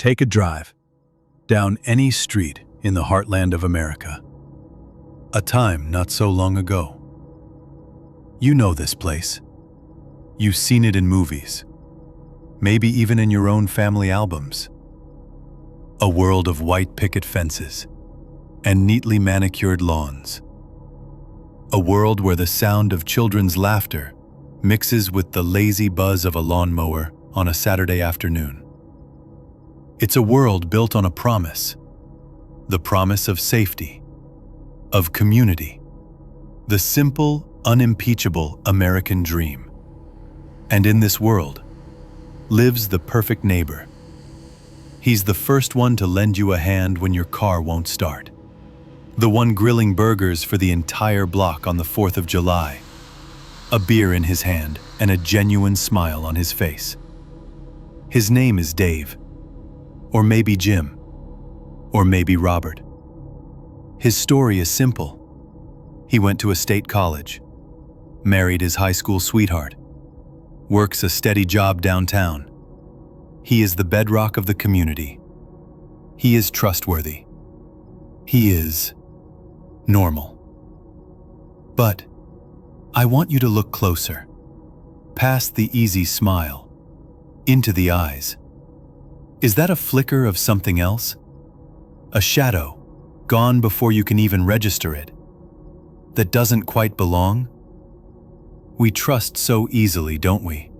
Take a drive down any street in the heartland of America. A time not so long ago. You know this place. You've seen it in movies, maybe even in your own family albums. A world of white picket fences and neatly manicured lawns. A world where the sound of children's laughter mixes with the lazy buzz of a lawnmower on a Saturday afternoon. It's a world built on a promise, the promise of safety, of community, the simple, unimpeachable American dream. And in this world lives the perfect neighbor. He's the first one to lend you a hand when your car won't start. The one grilling burgers for the entire block on the 4th of July. A beer in his hand and a genuine smile on his face. His name is Dave. Or maybe Jim. Or maybe Robert. His story is simple. He went to a state college, married his high school sweetheart, works a steady job downtown. He is the bedrock of the community. He is trustworthy. He is normal. But I want you to look closer, past the easy smile, into the eyes. Is that a flicker of something else? A shadow, gone before you can even register it, that doesn't quite belong? We trust so easily, don't we?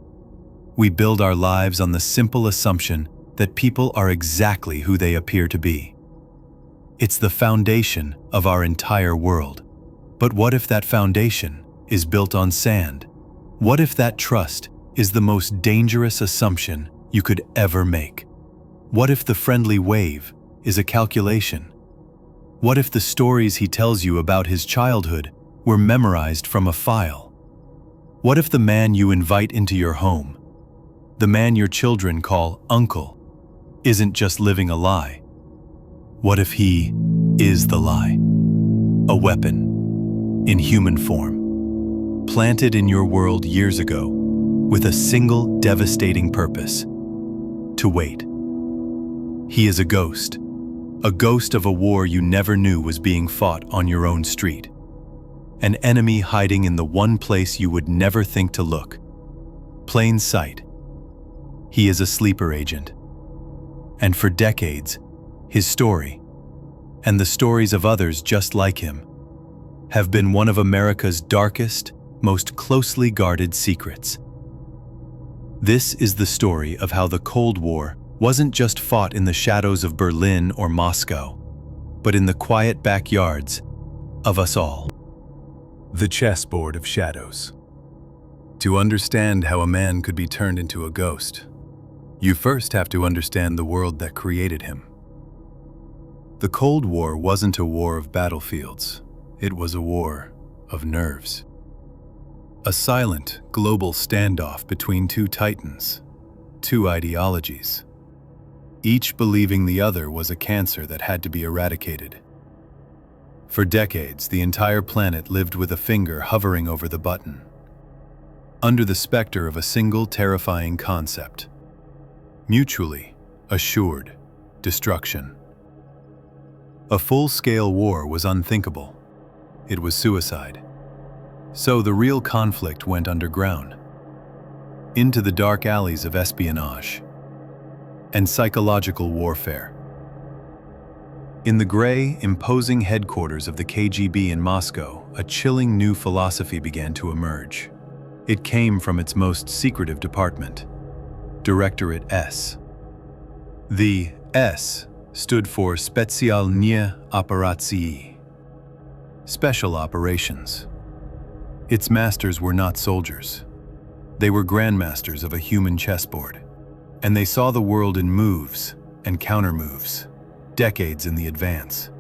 We build our lives on the simple assumption that people are exactly who they appear to be. It's the foundation of our entire world. But what if that foundation is built on sand? What if that trust is the most dangerous assumption you could ever make? What if the friendly wave is a calculation? What if the stories he tells you about his childhood were memorized from a file? What if the man you invite into your home, the man your children call uncle, isn't just living a lie? What if he is the lie? A weapon, in human form, planted in your world years ago with a single devastating purpose: to wait. He is a ghost of a war you never knew was being fought on your own street. An enemy hiding in the one place you would never think to look. Plain sight. He is a sleeper agent. And for decades, his story, and the stories of others just like him, have been one of America's darkest, most closely guarded secrets. This is the story of how the Cold War wasn't just fought in the shadows of Berlin or Moscow, but in the quiet backyards of us all. The chessboard of shadows. To understand how a man could be turned into a ghost, you first have to understand the world that created him. The Cold War wasn't a war of battlefields, it was a war of nerves. A silent, global standoff between two titans, two ideologies, each believing the other was a cancer that had to be eradicated. For decades, the entire planet lived with a finger hovering over the button, under the specter of a single terrifying concept: mutually assured destruction. A full-scale war was unthinkable. It was suicide. So the real conflict went underground, into the dark alleys of espionage and psychological warfare. In the gray, imposing headquarters of the KGB in Moscow, a chilling new philosophy began to emerge. It came from its most secretive department, Directorate S. The S stood for Specjalne Operacji, Special Operations. Its masters were not soldiers. They were grandmasters of a human chessboard, and they saw the world in moves and counter-moves, decades in the advance.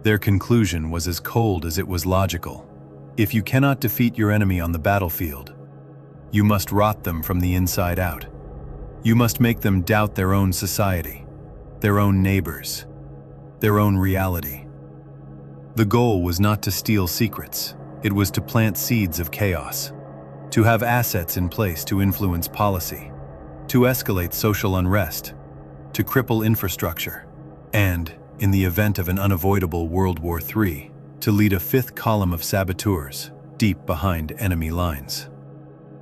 Their conclusion was as cold as it was logical. If you cannot defeat your enemy on the battlefield, you must rot them from the inside out. You must make them doubt their own society, their own neighbors, their own reality. The goal was not to steal secrets, it was to plant seeds of chaos, to have assets in place to influence policy, to escalate social unrest, to cripple infrastructure, and, in the event of an unavoidable World War III, to lead a fifth column of saboteurs deep behind enemy lines.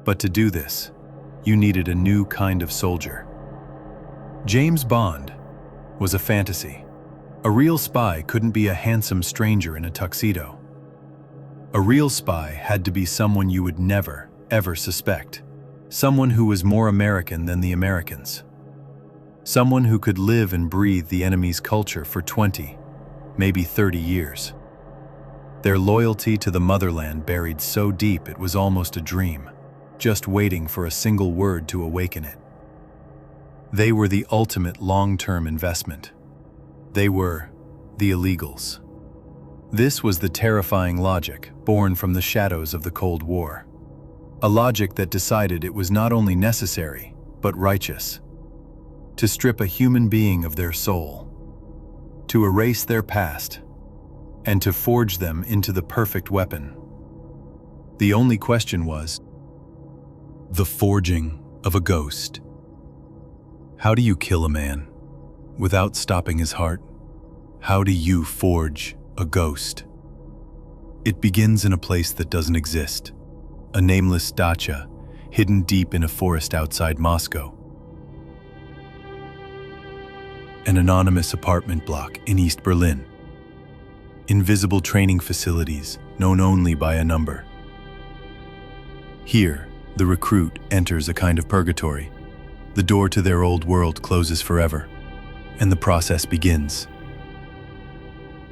But to do this, you needed a new kind of soldier. James Bond was a fantasy. A real spy couldn't be a handsome stranger in a tuxedo. A real spy had to be someone you would never, ever suspect. Someone who was more American than the Americans. Someone who could live and breathe the enemy's culture for 20, maybe 30 years. Their loyalty to the motherland buried so deep it was almost a dream, just waiting for a single word to awaken it. They were the ultimate long-term investment. They were the illegals. This was the terrifying logic born from the shadows of the Cold War. A logic that decided it was not only necessary, but righteous. To strip a human being of their soul, to erase their past, and to forge them into the perfect weapon. The only question was, the forging of a ghost. How do you kill a man without stopping his heart? How do you forge a ghost? It begins in a place that doesn't exist, a nameless dacha hidden deep in a forest outside Moscow. An anonymous apartment block in East Berlin. Invisible training facilities known only by a number. Here, the recruit enters a kind of purgatory. The door to their old world closes forever, and the process begins.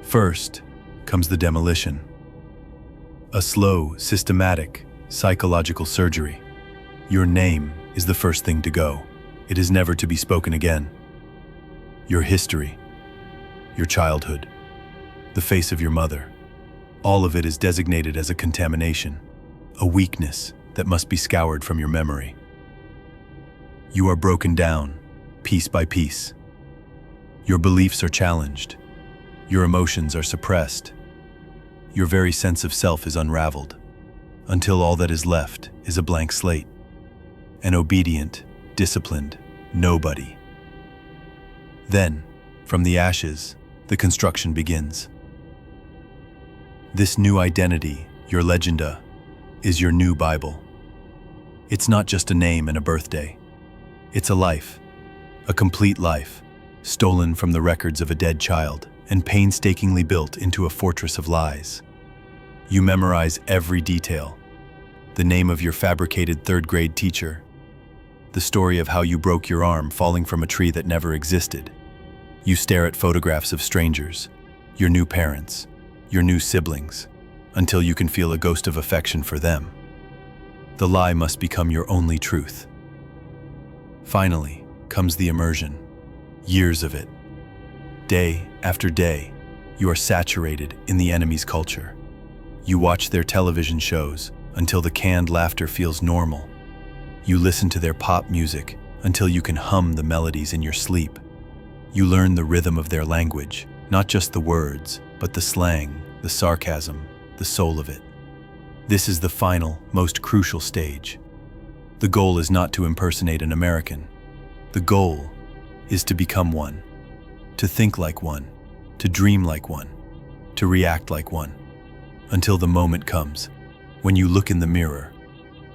First comes the demolition. A slow, systematic, psychological surgery. Your name is the first thing to go. It is never to be spoken again. Your history, your childhood, the face of your mother, all of it is designated as a contamination, a weakness that must be scoured from your memory. You are broken down, piece by piece. Your beliefs are challenged. Your emotions are suppressed. Your very sense of self is unraveled, until all that is left is a blank slate, an obedient, disciplined nobody. Then, from the ashes, the construction begins. This new identity, your legenda, is your new Bible. It's not just a name and a birthday. It's a life, a complete life, stolen from the records of a dead child and painstakingly built into a fortress of lies. You memorize every detail. The name of your fabricated third-grade teacher. The story of how you broke your arm falling from a tree that never existed. You stare at photographs of strangers, your new parents, your new siblings, until you can feel a ghost of affection for them. The lie must become your only truth. Finally comes the immersion. Years of it. Day after day, you are saturated in the enemy's culture. You watch their television shows until the canned laughter feels normal. You listen to their pop music until you can hum the melodies in your sleep. You learn the rhythm of their language, not just the words, but the slang, the sarcasm, the soul of it. This is the final, most crucial stage. The goal is not to impersonate an American. The goal is to become one, to think like one, to dream like one, to react like one, until the moment comes when you look in the mirror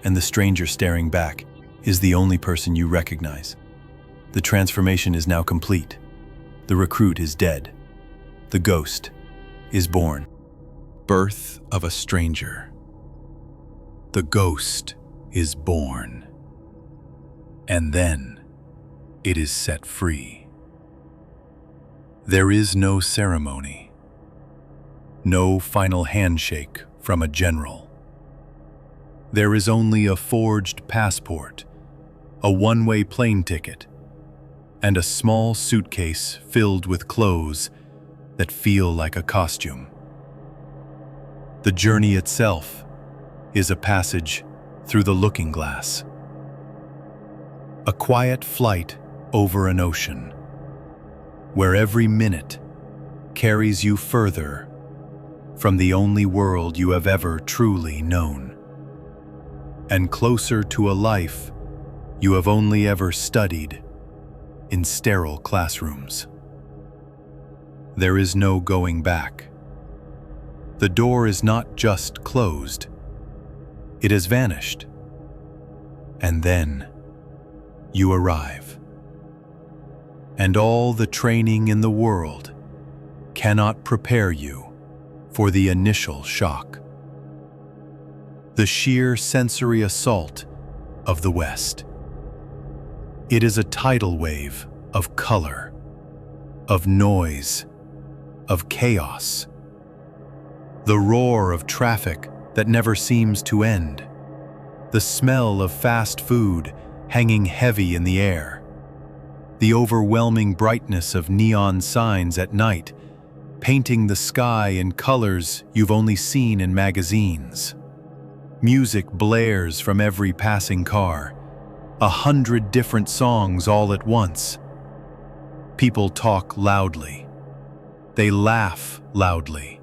and the stranger staring back is the only person you recognize. The transformation is now complete. The recruit is dead. The ghost is born. Birth of a stranger. The ghost is born. And then it is set free. There is no ceremony. No final handshake from a general. There is only a forged passport, a one-way plane ticket, and a small suitcase filled with clothes that feel like a costume. The journey itself is a passage through the looking glass. A quiet flight over an ocean, where every minute carries you further from the only world you have ever truly known, and closer to a life you have only ever studied in sterile classrooms. There is no going back. The door is not just closed, it has vanished. And then you arrive. And all the training in the world cannot prepare you for the initial shock. The sheer sensory assault of the West. It is a tidal wave of color, of noise, of chaos. The roar of traffic that never seems to end. The smell of fast food hanging heavy in the air. The overwhelming brightness of neon signs at night, painting the sky in colors you've only seen in magazines. Music blares from every passing car, 100 different songs all at once. People talk loudly. They laugh loudly.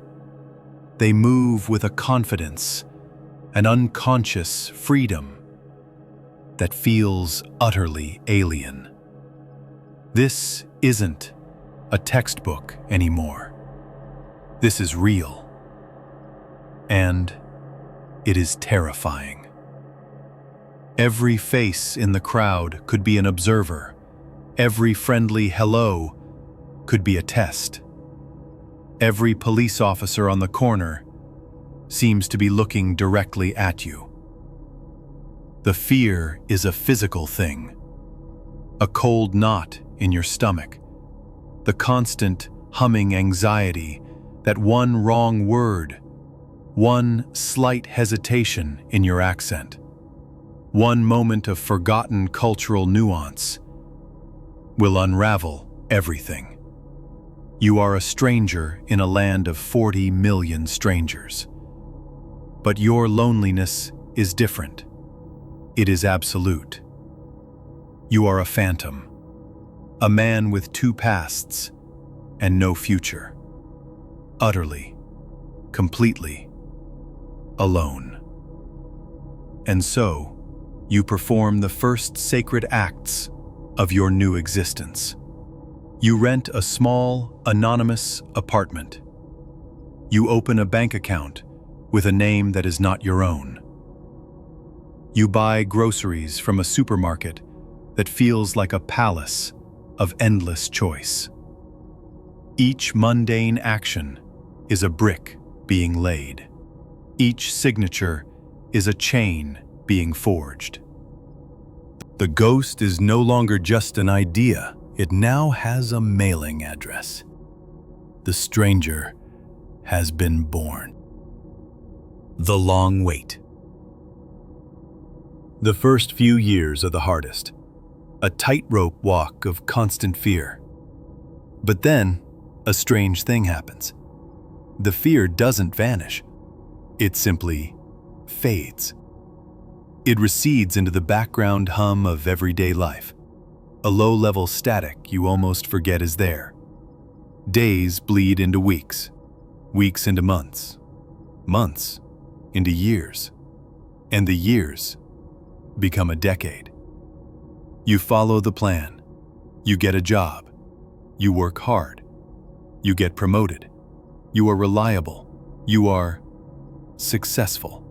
They move with a confidence, an unconscious freedom that feels utterly alien. This isn't a textbook anymore. This is real. And it is terrifying. Every face in the crowd could be an observer. Every friendly hello could be a test. Every police officer on the corner seems to be looking directly at you. The fear is a physical thing, a cold knot in your stomach, the constant humming anxiety that one wrong word, one slight hesitation in your accent, one moment of forgotten cultural nuance will unravel everything. You are a stranger in a land of 40 million strangers. But your loneliness is different. It is absolute. You are a phantom, a man with two pasts and no future. Utterly, completely alone. And so, you perform the first sacred acts of your new existence. You rent a small, anonymous apartment. You open a bank account with a name that is not your own. You buy groceries from a supermarket that feels like a palace of endless choice. Each mundane action is a brick being laid. Each signature is a chain being forged. The ghost is no longer just an idea. It now has a mailing address. The stranger has been born. The long wait. The first few years are the hardest. A tightrope walk of constant fear. But then, a strange thing happens. The fear doesn't vanish. It simply fades. It recedes into the background hum of everyday life. A low-level static you almost forget is there. Days bleed into weeks, weeks into months, months into years, and the years become a decade. You follow the plan. You get a job. You work hard. You get promoted. You are reliable. You are successful.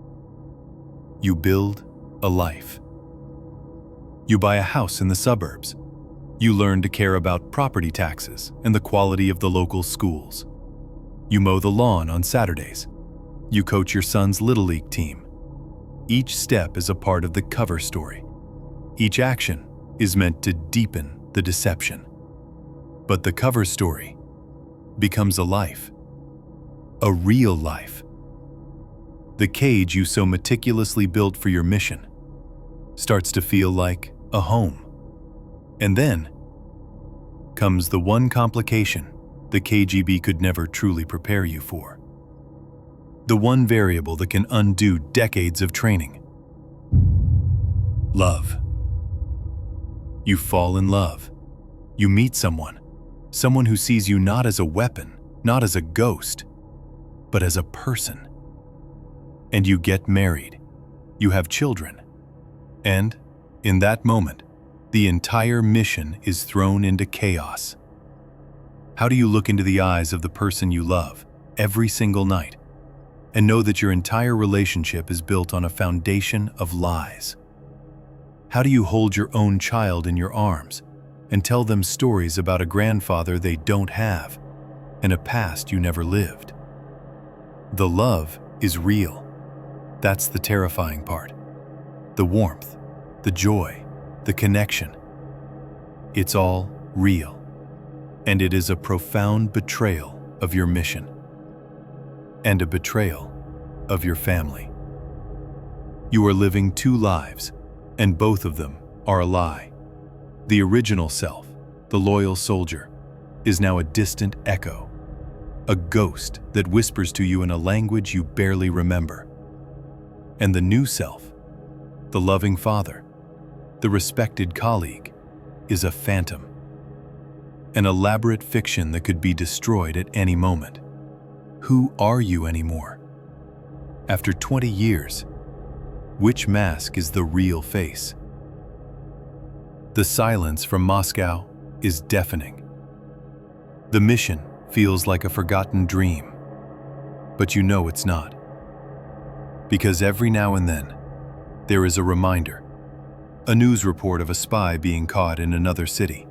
You build a life. You buy a house in the suburbs. You learn to care about property taxes and the quality of the local schools. You mow the lawn on Saturdays. You coach your son's Little League team. Each step is a part of the cover story. Each action is meant to deepen the deception. But the cover story becomes a life. A real life. The cage you so meticulously built for your mission starts to feel like a home. And then comes the one complication the KGB could never truly prepare you for. The one variable that can undo decades of training. Love. You fall in love. You meet someone who sees you not as a weapon, not as a ghost, but as a person. And you get married. You have children. And, in that moment, The entire mission is thrown into chaos. How do you look into the eyes of the person you love every single night and know that your entire relationship is built on a foundation of lies? How do you hold your own child in your arms and tell them stories about a grandfather they don't have and a past you never lived? The love is real. That's the terrifying part. The warmth, the joy, the connection. It's all real. And it is a profound betrayal of your mission and a betrayal of your family. You are living two lives, and both of them are a lie. The original self, the loyal soldier, is now a distant echo, a ghost that whispers to you in a language you barely remember. And the new self, the loving father, the respected colleague, is a phantom. An elaborate fiction that could be destroyed at any moment. Who are you anymore? After 20 years, which mask is the real face? The silence from Moscow is deafening. The mission feels like a forgotten dream, but you know it's not. Because every now and then, there is a reminder, a news report of a spy being caught in another city.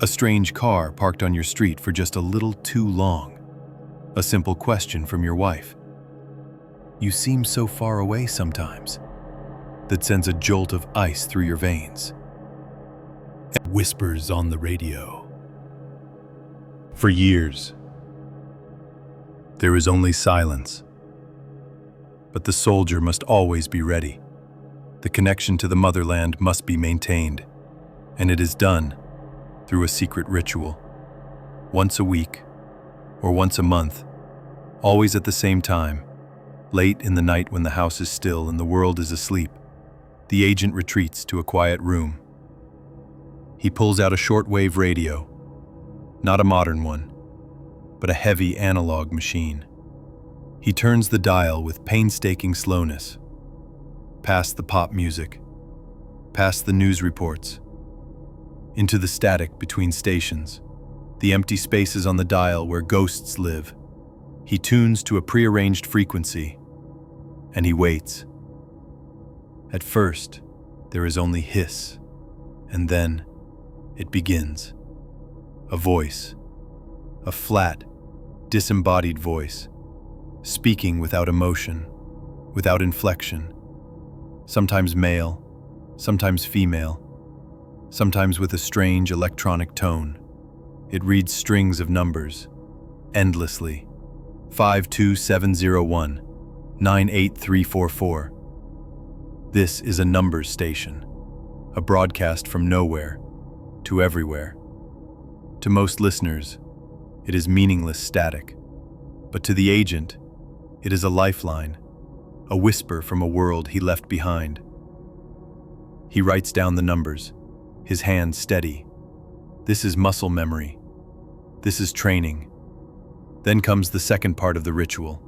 A strange car parked on your street for just a little too long. A simple question from your wife. You seem so far away sometimes. That sends a jolt of ice through your veins. And whispers on the radio. For years, there is only silence. But the soldier must always be ready. The connection to the motherland must be maintained. And it is done through a secret ritual, once a week or once a month, always at the same time, late in the night when the house is still and the world is asleep. The agent retreats to a quiet room. He pulls out a shortwave radio, not a modern one, but a heavy analog machine. He turns the dial with painstaking slowness, past the pop music, past the news reports, into the static between stations, the empty spaces on the dial where ghosts live. He tunes to a prearranged frequency, and he waits. At first, there is only hiss, and then it begins. A voice, a flat, disembodied voice, speaking without emotion, without inflection, sometimes male, sometimes female, sometimes with a strange electronic tone. It reads strings of numbers, endlessly. 52701, 98344. This is a numbers station, a broadcast from nowhere to everywhere. To most listeners, it is meaningless static, but to the agent, it is a lifeline, a whisper from a world he left behind. He writes down the numbers, his hand steady. This is muscle memory. This is training. Then comes the second part of the ritual,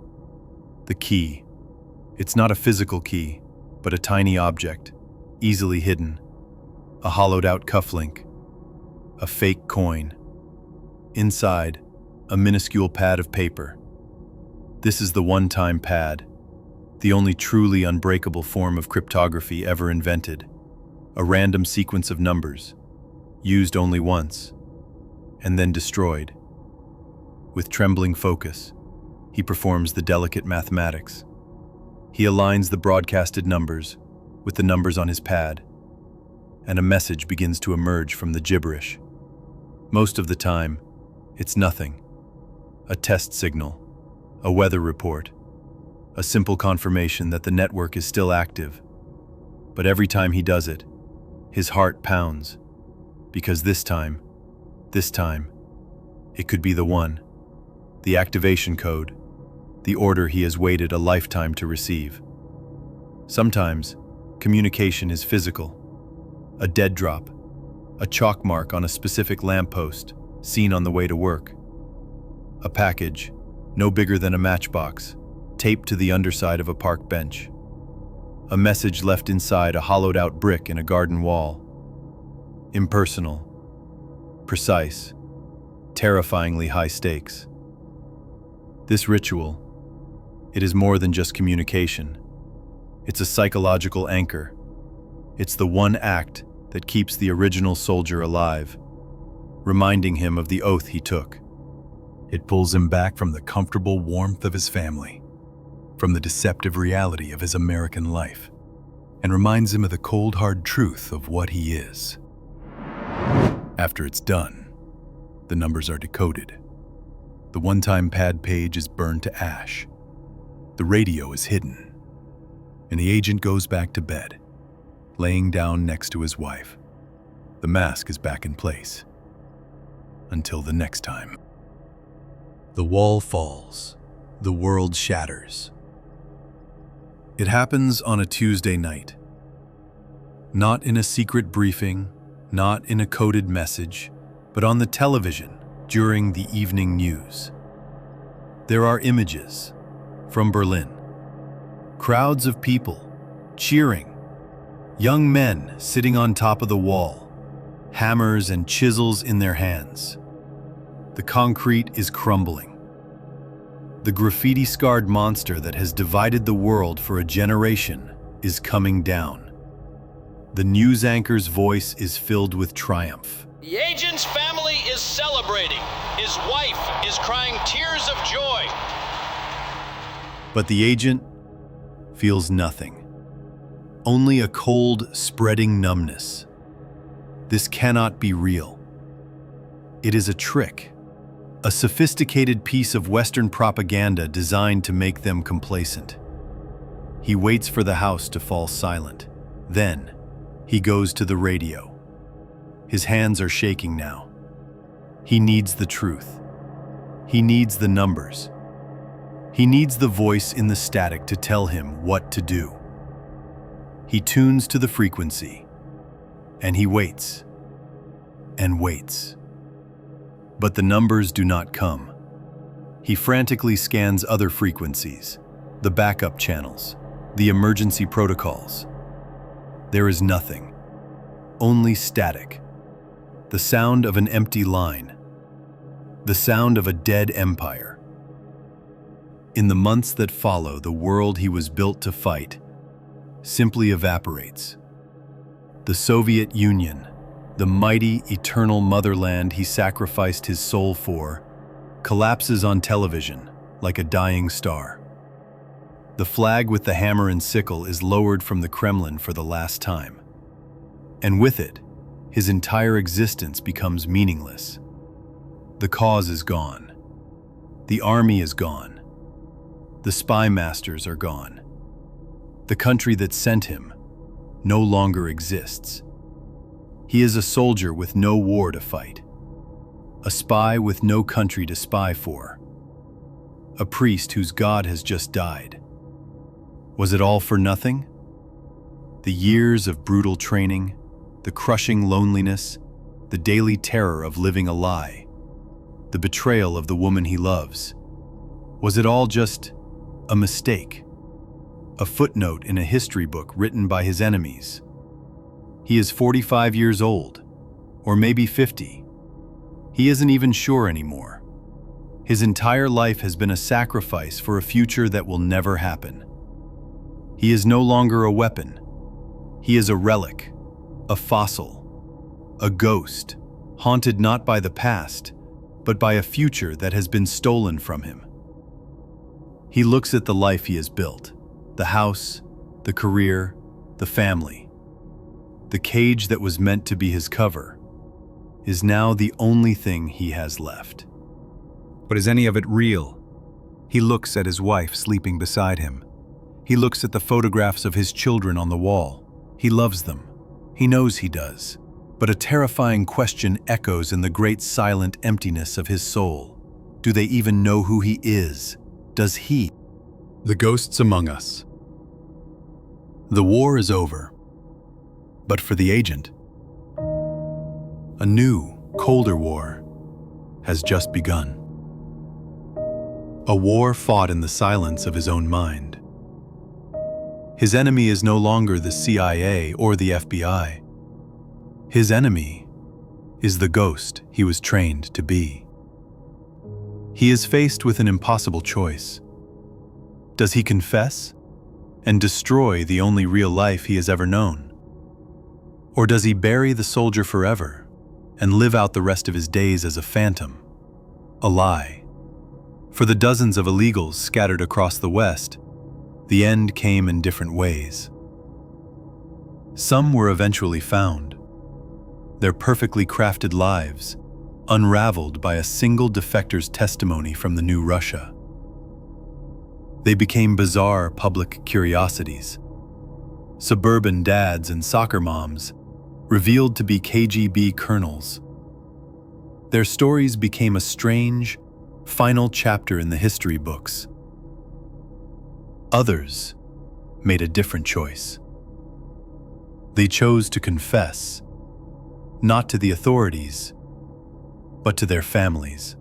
the key. It's not a physical key, but a tiny object, easily hidden, a hollowed-out cufflink, a fake coin. Inside, a minuscule pad of paper. This is the one-time pad, the only truly unbreakable form of cryptography ever invented. A random sequence of numbers, used only once, and then destroyed. With trembling focus, he performs the delicate mathematics. He aligns the broadcasted numbers with the numbers on his pad, and a message begins to emerge from the gibberish. Most of the time, it's nothing. A test signal, a weather report, a simple confirmation that the network is still active. But every time he does it, his heart pounds, because this time, it could be the one, the activation code, the order he has waited a lifetime to receive. Sometimes, communication is physical. A dead drop, a chalk mark on a specific lamppost, seen on the way to work. A package, no bigger than a matchbox, taped to the underside of a park bench. A message left inside a hollowed-out brick in a garden wall. impersonal, precise, terrifyingly high stakes. This ritual, it is more than just communication. It's a psychological anchor. It's the one act that keeps the original soldier alive, reminding him of the oath he took. It pulls him back from the comfortable warmth of his family, from the deceptive reality of his American life, and reminds him of the cold, hard truth of what he is. After it's done, the numbers are decoded. The one-time pad page is burned to ash. The radio is hidden, and the agent goes back to bed, laying down next to his wife. The mask is back in place. Until the next time. The wall falls. The world shatters. It happens on a Tuesday night. Not in a secret briefing, not in a coded message, but on the television during the evening news. There are images from Berlin. Crowds of people cheering. Young men sitting on top of the wall, hammers and chisels in their hands. The concrete is crumbling. The graffiti-scarred monster that has divided the world for a generation is coming down. The news anchor's voice is filled with triumph. The agent's family is celebrating. His wife is crying tears of joy. But the agent feels nothing. Only a cold, spreading numbness. This cannot be real. It is a trick. A sophisticated piece of Western propaganda designed to make them complacent. He waits for the house to fall silent. Then, he goes to the radio. His hands are shaking now. He needs the truth. He needs the numbers. He needs the voice in the static to tell him what to do. He tunes to the frequency, and he waits and waits. But the numbers do not come. He frantically scans other frequencies, the backup channels, the emergency protocols. There is nothing, only static, the sound of an empty line, the sound of a dead empire. In the months that follow, the world he was built to fight simply evaporates. The Soviet Union, the mighty, eternal motherland he sacrificed his soul for, collapses on television like a dying star. The flag with the hammer and sickle is lowered from the Kremlin for the last time. And with it, his entire existence becomes meaningless. The cause is gone. The army is gone. The spy masters are gone. The country that sent him no longer exists. He is a soldier with no war to fight, a spy with no country to spy for, a priest whose God has just died. Was it all for nothing? The years of brutal training, the crushing loneliness, the daily terror of living a lie, the betrayal of the woman he loves. Was it all just a mistake? A footnote in a history book written by his enemies? He is 45 years old, or maybe 50. He isn't even sure anymore. His entire life has been a sacrifice for a future that will never happen. He is no longer a weapon. He is a relic, a fossil, a ghost, haunted not by the past, but by a future that has been stolen from him. He looks at the life he has built, the house, the career, the family. The cage that was meant to be his cover is now the only thing he has left. But is any of it real? He looks at his wife sleeping beside him. He looks at the photographs of his children on the wall. He loves them. He knows he does. But a terrifying question echoes in the great silent emptiness of his soul. Do they even know who he is? Does he? The ghosts among us. The war is over. But for the agent, a new, colder war has just begun. A war fought in the silence of his own mind. His enemy is no longer the CIA or the FBI. His enemy is the ghost he was trained to be. He is faced with an impossible choice. Does he confess and destroy the only real life he has ever known? Or does he bury the soldier forever and live out the rest of his days as a phantom, a lie? For the dozens of illegals scattered across the West, the end came in different ways. Some were eventually found, their perfectly crafted lives unraveled by a single defector's testimony from the new Russia. They became bizarre public curiosities. Suburban dads and soccer moms revealed to be KGB colonels. Their stories became a strange, final chapter in the history books. Others made a different choice. They chose to confess, not to the authorities, but to their families.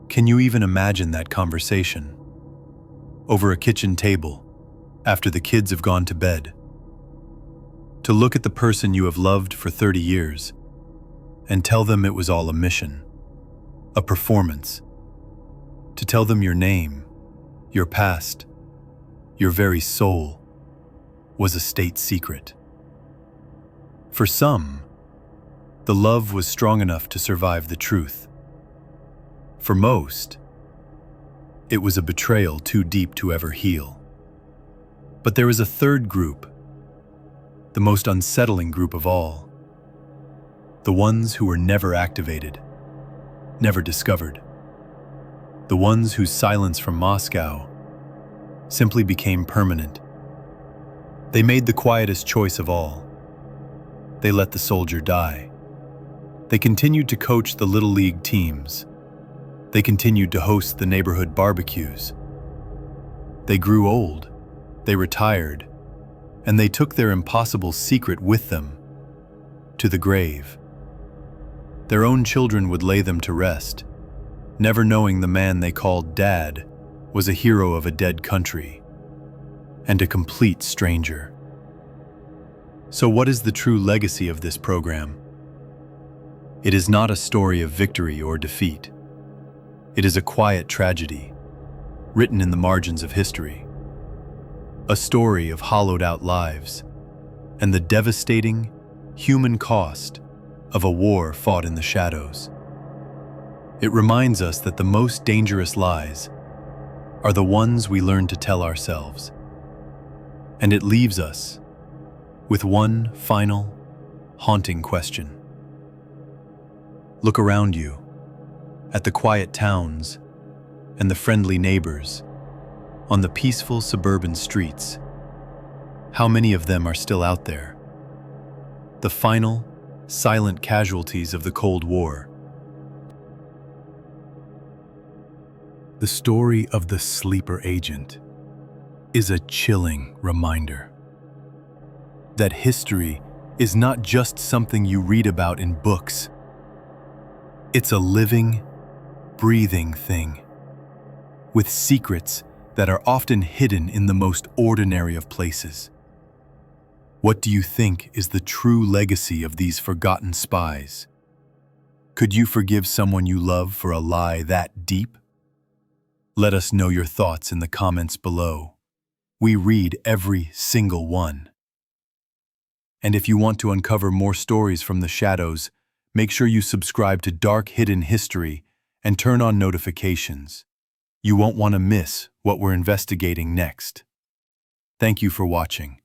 Can you even imagine that conversation? Over a kitchen table, after the kids have gone to bed. To look at the person you have loved for 30 years and tell them it was all a mission, a performance. To tell them your name, your past, your very soul was a state secret. For some, the love was strong enough to survive the truth. For most, it was a betrayal too deep to ever heal. But there is a third group, the most unsettling group of all. The ones who were never activated, never discovered. The ones whose silence from Moscow simply became permanent. They made the quietest choice of all. They let the soldier die. They continued to coach the Little League teams. They continued to host the neighborhood barbecues. They grew old, they retired, and they took their impossible secret with them to the grave. Their own children would lay them to rest, never knowing the man they called Dad was a hero of a dead country and a complete stranger. So what is the true legacy of this program? It is not a story of victory or defeat. It is a quiet tragedy, written in the margins of history. A story of hollowed-out lives and the devastating human cost of a war fought in the shadows. It reminds us that the most dangerous lies are the ones we learn to tell ourselves. And it leaves us with one final, haunting question. Look around you, at the quiet towns and the friendly neighbors, on the peaceful suburban streets. How many of them are still out there? The final, silent casualties of the Cold War. The story of the sleeper agent is a chilling reminder that history is not just something you read about in books. It's a living, breathing thing, with secrets that are often hidden in the most ordinary of places. What do you think is the true legacy of these forgotten spies? Could you forgive someone you love for a lie that deep? Let us know your thoughts in the comments below. We read every single one. And if you want to uncover more stories from the shadows, make sure you subscribe to Dark Hidden History and turn on notifications. You won't want to miss what we're investigating next. Thank you for watching.